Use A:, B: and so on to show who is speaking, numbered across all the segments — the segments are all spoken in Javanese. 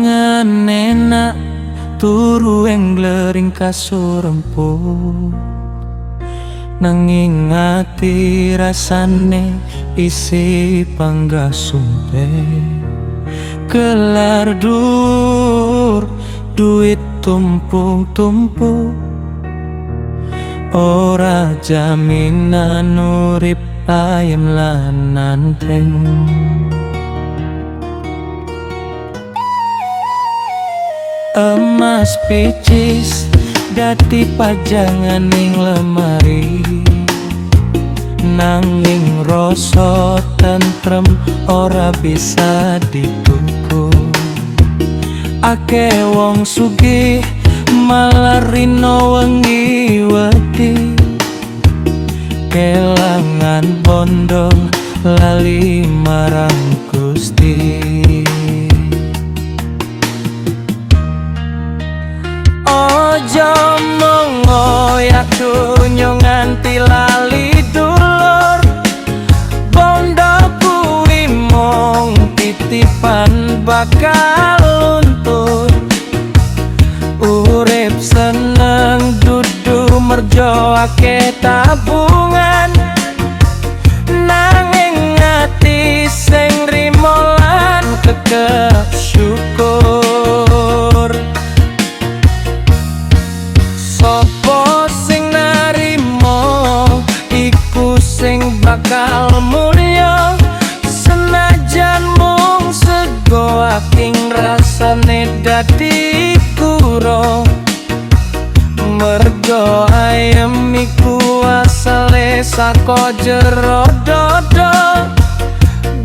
A: Mangan enak turu englering kasur empuk, nanging ati rasane isi panggah sumpek. Kelar dur duit tumpuk-tumpuk, ora jaminan urip ayem lan anteng. Emas picis dadi pajangan ning lemari, nanging rasa tentrem ora bisa dituku. Akeh wong sugih malah rino wengi wedi, kelangan bondo lali marang Gusti. Ojo mengoyak dunyo nganti lali dulur, bondo kuwi mung titipan bakal luntur. Urip seneng dudu merjo akeh tabungan, nanging ati sing rimo lan kekep syukur. Sopo sing narimo iku sing bakal mulya, senajan mung sego aking rasane dadi kuro. Mergo ayem iku asale saka jero dodo,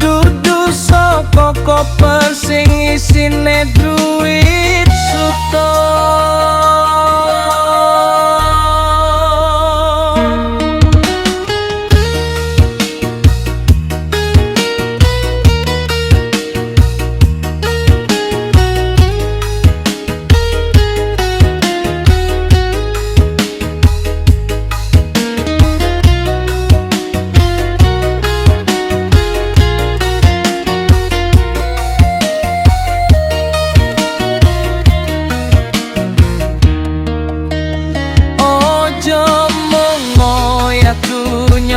A: dudu saka koper sing isine duit suto.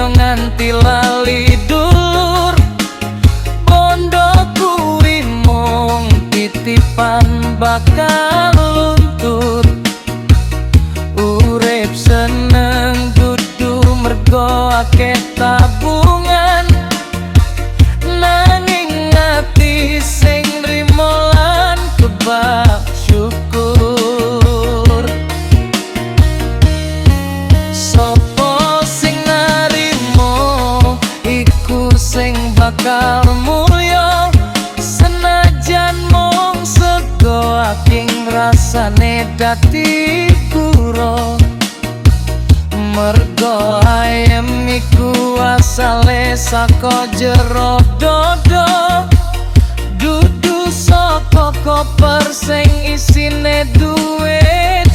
A: Nganti lali dulur, bondo kuwi mung titipan bakal luntur. Urip seneng dudu mergo akeh tabungan, nanging ati sing rimo lan kebak syukur. Sing bakal mulya, senajan mung sego aking rasane dadi kuro. Mergo ayem iku asale saka jero dodo, dudu saka koper sing isine duit.